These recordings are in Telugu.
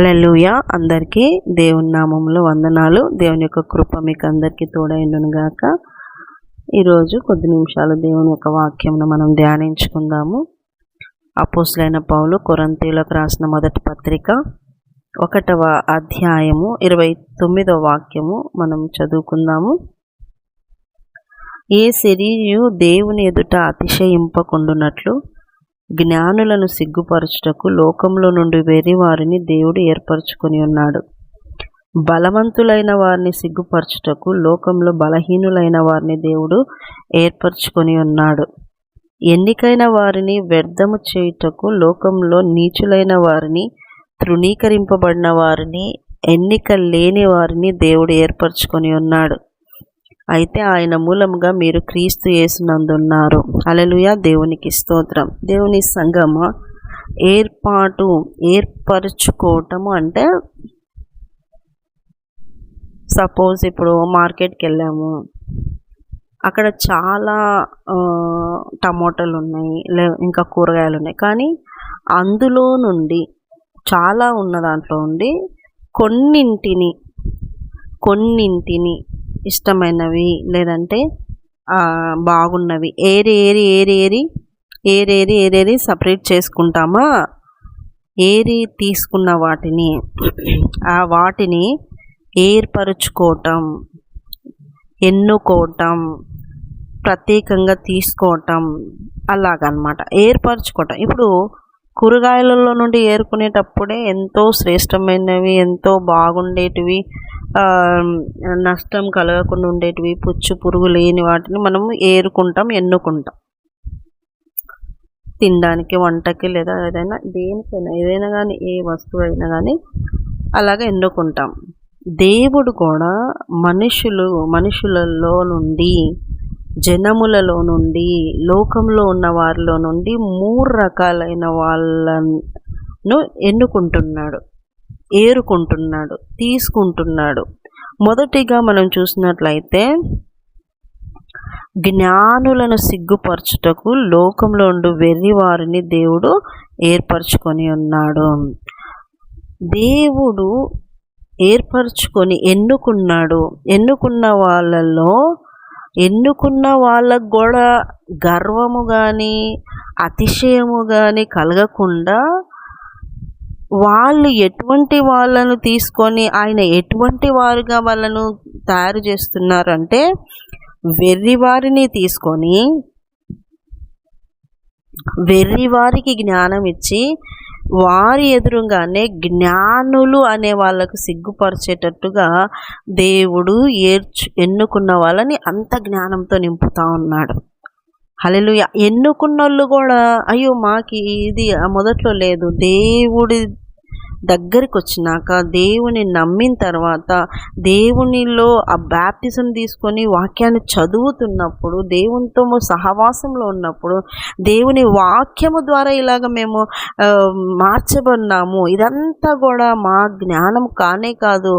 హల్లెలూయా. అందరికీ దేవుని నామములో వందనాలు. దేవుని యొక్క కృప మీకు అందరికీ తోడైండును గాక. ఈరోజు కొద్ది నిమిషాలు దేవుని యొక్క వాక్యంను మనం ధ్యానించుకుందాము. అపోస్తలుడైన పౌలు కొరింథీయులకు రాసిన మొదటి పత్రిక 1వ అధ్యాయము 29వ వాక్యము మనం చదువుకుందాము. ఏ శరీరియు దేవుని ఎదుట అతిశయింపకుండునట్లు జ్ఞానులను సిగ్గుపరచుటకు లోకంలో నుండి వెర్రి వారిని దేవుడు ఏర్పరచుకొని ఉన్నాడు. బలవంతులైన వారిని సిగ్గుపరచుటకు లోకంలో బలహీనులైన వారిని దేవుడు ఏర్పరచుకొని ఉన్నాడు. ఎన్నికైన వారిని వ్యర్థము చేయుటకు లోకంలో నీచులైన వారిని, తృణీకరింపబడిన వారిని, ఎన్నిక లేని వారిని దేవుడు ఏర్పరచుకొని ఉన్నాడు. అయితే ఆయన మూలముగా మీరు క్రీస్తు యేసునందున్నారు. హల్లెలూయా. దేవునికి స్తోత్రం. దేవుని సంఘము ఏర్పరచుకోవటము అంటే, సపోజ్ ఇప్పుడు మార్కెట్కి వెళ్ళాము, అక్కడ చాలా టమోటాలు ఉన్నాయి, ఇంకా కూరగాయలు ఉన్నాయి. కానీ అందులో నుండి చాలా ఉన్న దాంట్లో ఉండి కొన్నింటిని ఇష్టమైనవి లేదంటే బాగున్నవి ఏరేరి సపరేట్ చేసుకుంటామా? ఏరి తీసుకున్న వాటిని ఏర్పరచుకోవటం, ఎన్నుకోవటం, ప్రత్యేకంగా తీసుకోవటం, అలాగనమాట. ఏర్పరచుకోవటం. ఇప్పుడు కూరగాయలలో నుండి ఏరుకునేటప్పుడే ఎంతో శ్రేష్టమైనవి, ఎంతో బాగుండేటివి, నష్టం కలగకుండా ఉండేటివి, పుచ్చు పురుగు లేని వాటిని మనం ఏరుకుంటాం, ఎన్నుకుంటాం. తినడానికి, వంటకి, లేదా ఏదైనా కానీ, ఏ వస్తువు అయినా కానీ అలాగే ఎన్నుకుంటాం. దేవుడు కూడా మనుషులలో నుండి, జనములలో నుండి, లోకంలో ఉన్న వారిలో నుండి 3 రకాలైన వాళ్ళను ఏరుకుంటున్నాడు, తీసుకుంటున్నాడు. మొదటిగా మనం చూసినట్లయితే, జ్ఞానులను సిగ్గుపరచుటకు లోకంలో ఉండు వెర్రి వారిని దేవుడు ఏర్పరచుకొని ఉన్నాడు. దేవుడు ఏర్పరచుకొని ఎన్నుకున్న వాళ్ళకు కూడా గర్వము కానీ అతిశయము కానీ కలగకుండా, వాళ్ళు ఎటువంటి వాళ్ళను తీసుకొని ఆయన ఎటువంటి వారుగా వాళ్ళను తయారు చేస్తున్నారంటే, వెర్రివారిని తీసుకొని వెర్రివారికి జ్ఞానం ఇచ్చి వారి ఎదురుగానే జ్ఞానులు అనే వాళ్ళకు సిగ్గుపరిచేటట్టుగా దేవుడు ఎన్నుకున్న వాళ్ళని అంత జ్ఞానంతో నింపుతా ఉన్నాడు. హల్లెలూయా. ఎన్నుకున్నోళ్ళు కూడా అయ్యో మాకు ఇది మొదట్లో లేదు, దేవుడి దగ్గరికి వచ్చినాక, దేవుని నమ్మిన తర్వాత, దేవునిలో ఆ బాప్టిజం తీసుకొని వాక్యాన్ని చదువుతున్నప్పుడు, దేవునితో సహవాసంలో ఉన్నప్పుడు, దేవుని వాక్యము ద్వారా ఇలాగ మేము మార్చబడినాము, ఇదంతా కూడా మా జ్ఞానం కానే కాదు,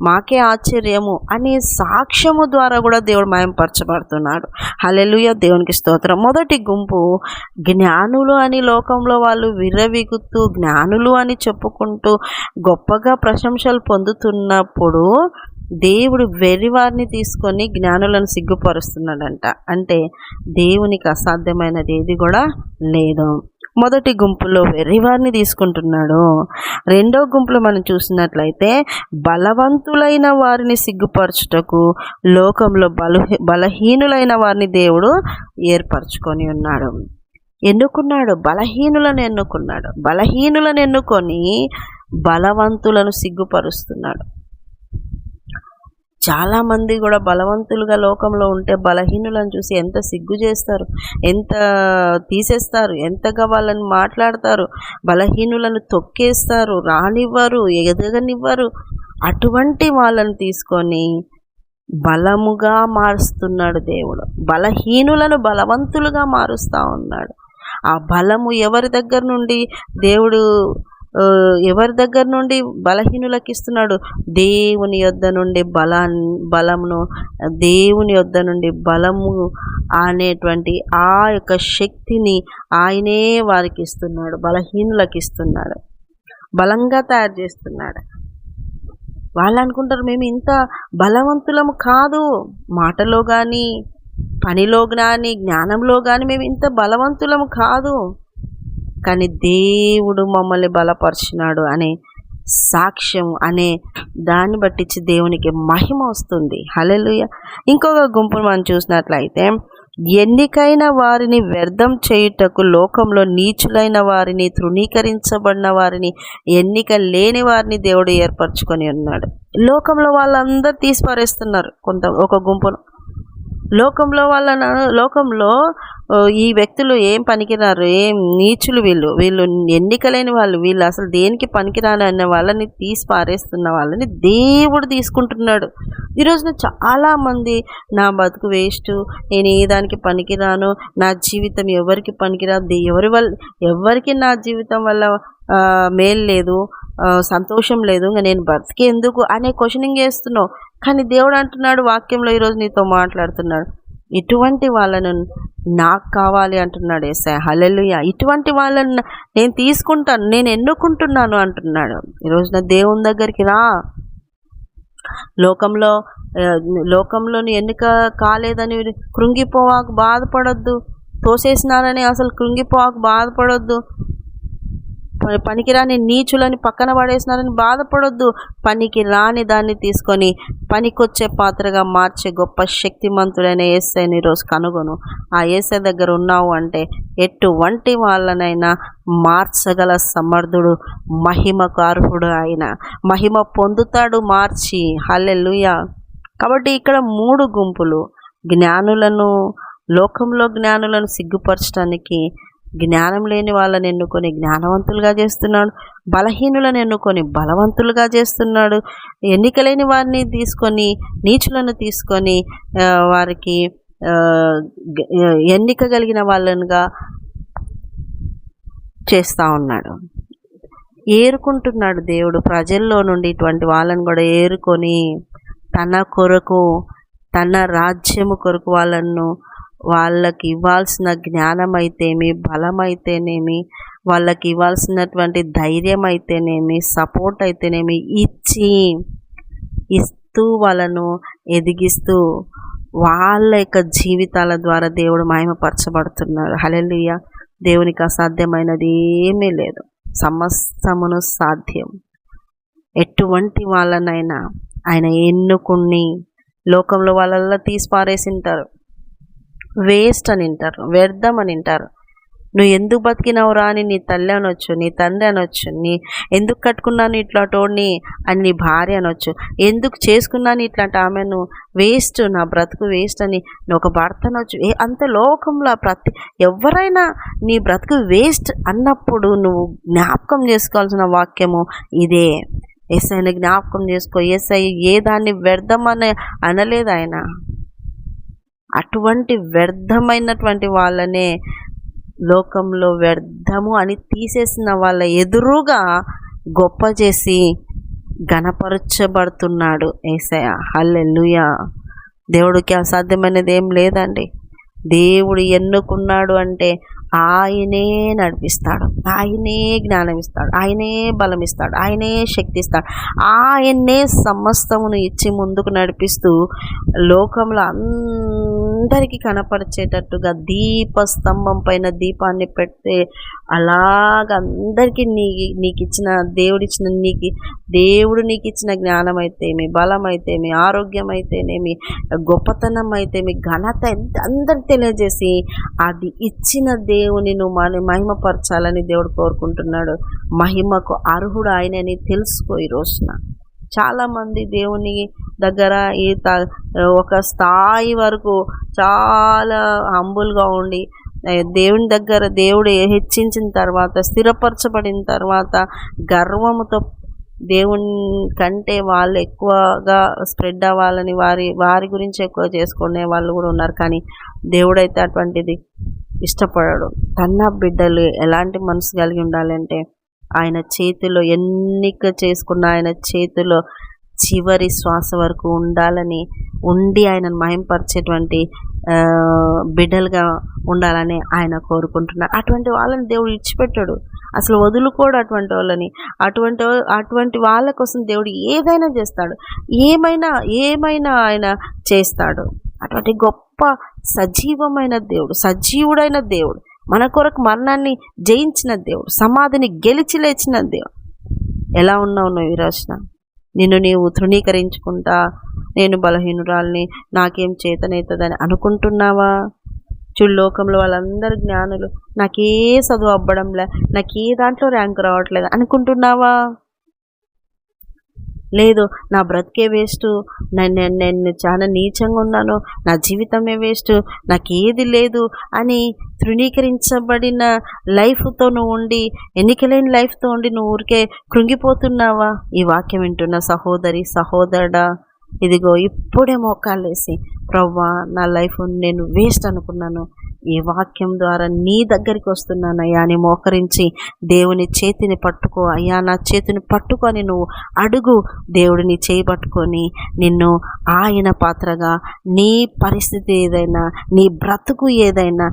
మాకే ఆశ్చర్యము అనే సాక్ష్యము ద్వారా కూడా దేవుడు మహిమపరచబడుతున్నాడు. హల్లెలూయా. దేవునికి స్తోత్రం. మొదటి గుంపు జ్ఞానులు అని లోకంలో వాళ్ళు విర్రవీగుతూ జ్ఞానులు అని చెప్పుకుంటూ గొప్పగా ప్రశంసలు పొందుతున్నప్పుడు, దేవుడు వెర్రివారిని తీసుకొని జ్ఞానులను సిగ్గుపరుస్తున్నాడంట. అంటే దేవునికి అసాధ్యమైనది ఏది కూడా లేదు. మొదటి గుంపులో వెర్రివారిని తీసుకుంటున్నాడు. రెండో గుంపులో మనం చూసినట్లయితే, బలవంతులైన వారిని సిగ్గుపరచుటకు లోకంలో బలహీనులైన వారిని దేవుడు ఏర్పరచుకొని ఉన్నాడు. బలహీనులను ఎన్నుకొని బలవంతులను సిగ్గుపరుస్తున్నాడు. చాలామంది కూడా బలవంతులుగా లోకంలో ఉంటే బలహీనులను చూసి ఎంత సిగ్గు చేస్తారు, ఎంత తీసేస్తారు, ఎంతగా వాళ్ళని మాట్లాడతారు, బలహీనులను తొక్కేస్తారు, రానివ్వరు, ఎదగనివ్వరు. అటువంటి వాళ్ళని తీసుకొని బలముగా మారుస్తున్నాడు దేవుడు. బలహీనులను బలవంతులుగా మారుస్తూ ఉన్నాడు. ఆ బలము ఎవరి దగ్గర నుండి బలహీనులకు ఇస్తున్నాడు? దేవుని యొద్ద నుండి బలమును, దేవుని యొద్ద నుండి బలము అనేటువంటి ఆ యొక్క శక్తిని ఆయనే వారికి ఇస్తున్నాడు, బలహీనులకు ఇస్తున్నాడు. బలంగా తయారు చేస్తున్నాడు. వాళ్ళు అనుకుంటారు మేము ఇంత బలవంతులము కాదు, మాటలో కానీ, పనిలో కానీ, జ్ఞానంలో కానీ మేము ఇంత బలవంతులము కాదు, కానీ దేవుడు మమ్మల్ని బలపరిచినాడు అనే సాక్ష్యం అనే దాన్ని బట్టించి దేవునికి మహిమ వస్తుంది. హల్లెలూయా. ఇంకొక గుంపును మనం చూసినట్లయితే, ఎన్నికైన వారిని వ్యర్థం చేయుటకు లోకంలో నీచులైన వారిని, తృణీకరించబడిన వారిని, ఎన్నిక లేని వారిని దేవుడు ఏర్పరచుకొని ఉన్నాడు. లోకంలో వాళ్ళందరూ తీసిపారేస్తున్నారు ఒక గుంపును. లోకంలో ఈ వ్యక్తులు ఏం పనికిరారు, ఏం నీచులు, వీళ్ళు ఎన్నికలేని వాళ్ళు, వీళ్ళు అసలు దేనికి పనికిరాని అన్న వాళ్ళని తీసి పారేస్తున్న వాళ్ళని దేవుడు తీసుకుంటున్నాడు. ఈరోజున చాలామంది నా బతుకు వేస్ట్, నేను ఏ దానికి పనికిరాను, నా జీవితం ఎవరికి పనికిరాదు, ఎవరికి నా జీవితం వల్ల మేలు లేదు, సంతోషం లేదు, ఇంకా నేను బ్రతికి ఎందుకు అనే క్వశ్చనింగ్ చేస్తున్నావు. కానీ దేవుడు అంటున్నాడు వాక్యంలో, ఈరోజు నీతో మాట్లాడుతున్నాడు, ఇటువంటి వాళ్ళను నాకు కావాలి అంటున్నాడు యేసయ్య. హల్లెలూయా. ఇటువంటి వాళ్ళని నేను తీసుకుంటాను, నేను ఎన్నుకుంటున్నాను అంటున్నాడు. ఈరోజున దేవుని దగ్గరికి రా. లోకంలో ఎన్నిక కాలేదని కృంగిపోవాకు బాధపడొద్దు, తోసేసినారని అసలు కృంగిపోవాకు బాధపడొద్దు, పనికిరాని నీచులని పక్కన పడేసినారని బాధపడొద్దు. పనికి రాని దాన్ని తీసుకొని పనికొచ్చే పాత్రగా మార్చే గొప్ప శక్తిమంతుడైన యేసయ్యని ఈరోజు కనుగొను. ఆ యేసయ్య దగ్గర ఉన్నావు అంటే ఎటువంటి వాళ్ళనైనా మార్చగల సమర్థుడు, మహిమకు అర్హుడు. ఆయన మహిమ పొందుతాడు మార్చి. హల్లెలూయా. కాబట్టి ఇక్కడ 3 గుంపులు, లోకంలో జ్ఞానులను సిగ్గుపరచడానికి జ్ఞానం లేని వాళ్ళని ఎన్నుకొని జ్ఞానవంతులుగా చేస్తున్నాడు, బలహీనులను ఎన్నుకొని బలవంతులుగా చేస్తున్నాడు, ఎన్నికలేని వారిని తీసుకొని, నీచులను తీసుకొని వారికి ఎన్నిక కలిగిన వాళ్ళనుగా చేస్తూ ఉన్నాడు. ఏరుకుంటున్నాడు దేవుడు ప్రజల్లో నుండి ఇటువంటి వాళ్ళని కూడా ఏరుకొని తన కొరకు, తన రాజ్యము కొరకు వాళ్ళకి ఇవ్వాల్సిన జ్ఞానం అయితేమి, బలం అయితేనేమి, వాళ్ళకి ఇవ్వాల్సినటువంటి ధైర్యం అయితేనేమి, సపోర్ట్ అయితేనేమి ఇస్తూ వాళ్ళను ఎదిగిస్తూ వాళ్ళ యొక్క జీవితాల ద్వారా దేవుడు మహిమపరచబడుతున్నాడు. హల్లెలూయా. దేవునికి అసాధ్యమైనది ఏమీ లేదు, సమస్తమును సాధ్యం. ఎటువంటి వాళ్ళనైనా ఆయన ఎన్నుకుని, లోకంలో వాళ్ళల్లో తీసి పారేసింటారు, వేస్ట్ అని వింటారు, వ్యర్థం అని వింటారు. నువ్వు ఎందుకు బతికినవురా అని నీ తల్లి అనొచ్చు, నీ తండ్రి అనొచ్చు, ఎందుకు కట్టుకున్నాను ఇట్లాంటోడిని అని నీ భార్య అనొచ్చు, ఎందుకు చేసుకున్నాను ఇట్లాంటి ఆమెను, వేస్ట్, నా బ్రతుకు వేస్ట్ అని ఒక భర్త అనొచ్చు. అంత లోకంలో ఎవరైనా నీ బ్రతుకు వేస్ట్ అన్నప్పుడు నువ్వు జ్ఞాపకం చేసుకోవాల్సిన వాక్యము ఇదే. యేసయ్యని జ్ఞాపకం చేసుకో. యేసయ్య ఏ దాన్ని వ్యర్థమని అనలేదు ఆయన. అటువంటి వ్యర్థమైనటువంటి వాళ్ళనే లోకంలో వ్యర్థము అని తీసేసిన వాళ్ళ ఎదురుగా గొప్ప చేసి ఘనపరచబడుతున్నాడు యేసయ్య. హల్లెలూయా. దేవుడికి అసాధ్యమైనది ఏం లేదండి. దేవుడు ఎన్నుకున్నాడు అంటే ఆయనే నడిపిస్తాడు, ఆయనే జ్ఞానం ఇస్తాడు, ఆయనే బలం ఇస్తాడు, ఆయనే శక్తి ఇస్తాడు, ఆయనే సమస్తమును ఇచ్చి ముందుకు నడిపిస్తూ లోకంలో అందరికీ కనపరిచేటట్టుగా దీపస్తంభం పైన దీపాన్ని పెడితే అలాగ అందరికీ నీకు ఇచ్చిన దేవుడు నీకు ఇచ్చిన జ్ఞానం అయితేమి, బలం అయితేమి, ఆరోగ్యం అయితేనేమి, గొప్పతనం అయితేమి, ఘనత అందరికి తెలియజేసి అది ఇచ్చిన దేవుని నువ్వు మహిమపరచాలని దేవుడు కోరుకుంటున్నాడు. మహిమకు అర్హుడు ఆయనని తెలుసుకో. ఈ రోజున చాలామంది దేవుని దగ్గర ఒక స్థాయి వరకు చాలా హంబుల్గా ఉండి దేవుని దగ్గర దేవుడు హెచ్చించిన తర్వాత, స్థిరపరచబడిన తర్వాత గర్వముతో దేవుని కంటే వాళ్ళు ఎక్కువగా స్ప్రెడ్ అవ్వాలని వారి గురించి ఎక్కువ చేసుకునే వాళ్ళు కూడా ఉన్నారు. కానీ దేవుడైతే అటువంటిది ఇష్టపడడు. తన బిడ్డలు ఎలాంటి మనసు కలిగి ఉండాలంటే ఆయన చేతిలో, ఎన్నిక చేసుకున్న ఆయన చేతిలో చివరి శ్వాస వరకు ఉండి ఆయనను మహింపరిచేటువంటి బిడ్డలుగా ఉండాలని ఆయన కోరుకుంటున్నారు. అటువంటి వాళ్ళని దేవుడు విడిచిపెట్టాడు. అసలు వదులుకోడు అటువంటి వాళ్ళని. అటువంటి వాళ్ళ కోసం దేవుడు ఏదైనా చేస్తాడు, ఏమైనా ఆయన చేస్తాడు. అటువంటి గొప్ప సజీవమైన దేవుడు, సజీవుడైన దేవుడు, మన కొరకు మరణాన్ని జయించిన దేవుడు, సమాధిని గెలిచి లేచిన దేవుడు. ఎలా ఉన్నావు నువ్వు ఈ రోజున? నిన్ను నీవు తృణీకరించుకుంటా నేను బలహీనురాల్ని, నాకేం చేతనవుతుందని అనుకుంటున్నావా? చూడు, లోకంలో వాళ్ళందరూ జ్ఞానులు, నాకే చదువు అవ్వడంలే, నాకే దాంట్లో ర్యాంక్ రావట్లేదు అనుకుంటున్నావా? లేదు, నా బ్రతికే వేస్ట్, నేను చాలా నీచంగా ఉన్నాను, నా జీవితమే వేస్ట్, నాకేది లేదు అని తృణీకరించబడిన లైఫ్తో నువ్వు ఉండి, ఎన్నికలేని లైఫ్తో ఉండి నువ్వు ఊరికే కృంగిపోతున్నావా? ఈ వాక్యం వింటున్న సహోదరి, సహోదరుడా, ఇదిగో ఇప్పుడే మోకాళ్ళేసి, ప్రవ్వా నా లైఫ్ నేను వేస్ట్ అనుకున్నాను, ఈ వాక్యం ద్వారా నీ దగ్గరికి వస్తున్నానయ్యా అని మోకరించి దేవుని చేతిని పట్టుకో. అయ్యా నా చేతిని పట్టుకొని నువ్వు అడుగు. దేవుడు నీ చేయి పట్టుకొని నిన్ను ఆయన పాత్రగా, నీ పరిస్థితి ఏదైనా, నీ బ్రతుకు ఏదైనా,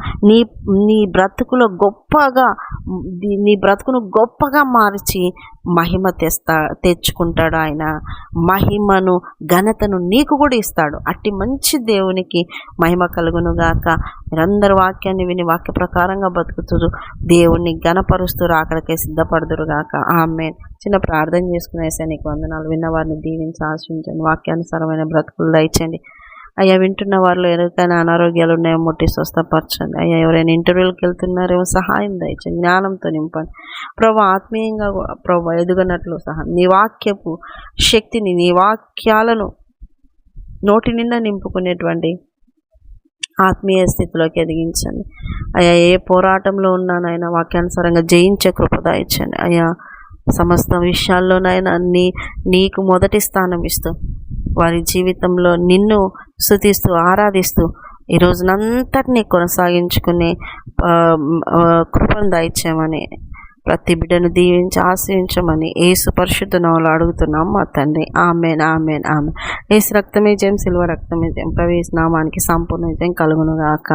నీ బ్రతుకులో నీ బ్రతుకును గొప్పగా మార్చి మహిమ తెచ్చుకుంటాడు ఆయన. మహిమను, ఘనతను నీకు కూడా ఇస్తాడు. అట్టి మంచి దేవునికి మహిమ కలుగును గాక. మీరందరూ వాక్యాన్ని విని వాక్య ప్రకారంగా బతుకుతూ దేవుణ్ణి ఘనపరుస్తూ అక్కడికే సిద్ధపడుదురు గాక. ఆమేన్. చిన్న ప్రార్థన చేసుకునేసా. నీకు వందనాలు. విన్నవారిని దీవించి ఆశించండి, వాక్యానుసారమైన బ్రతుకులు దయచండి అయ్యా. వింటున్న వారిలో ఎవరికైనా అనారోగ్యాలు ఉన్నాయో ముట్టి స్వస్థపరచండి అయ్యా. ఎవరైనా ఇంటర్వ్యూలకు వెళ్తున్నారేమో సహాయం దయచండి, జ్ఞానంతో నింపండి ప్రభు. ఆత్మీయంగా ప్రభు ఎదుగునట్లు నీ వాక్యపు శక్తిని, నీ వాక్యాలను నోటి నిండా నింపుకునేటువంటి ఆత్మీయ స్థితిలోకి ఎదిగించండి అయ్యా. ఏ పోరాటంలో ఉన్నానైనా వాక్యానుసారంగా జయించే కృప దయచండి అయ్యా. సమస్త విషయాల్లోనైనా నీకు మొదటి స్థానం ఇస్తూ వారి జీవితంలో నిన్ను స్తుతిస్తూ ఆరాధిస్తూ ఈ రోజునంతటినీ కొనసాగించుకునే కృపను దయచేయమని, ప్రతి బిడ్డను దీవించి ఆశ్రయించమని యేసు పరిశుద్ధ నామములో అడుగుతున్నాం మా తండ్రి. ఆమేన్, ఆమేన్, ఆమేన్. యేసు రక్తమే జయం, సిలువ రక్తమే జయం. ప్రవేశ నామానికి సంపూర్ణ విజయం కలుగును గాక.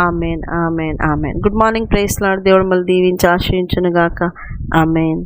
Amen, amen, amen. Good morning. Praise Lord. దేవుడు మళ్ళీ దీవించి ఆశ్రయించును గాక. ఆమేన్.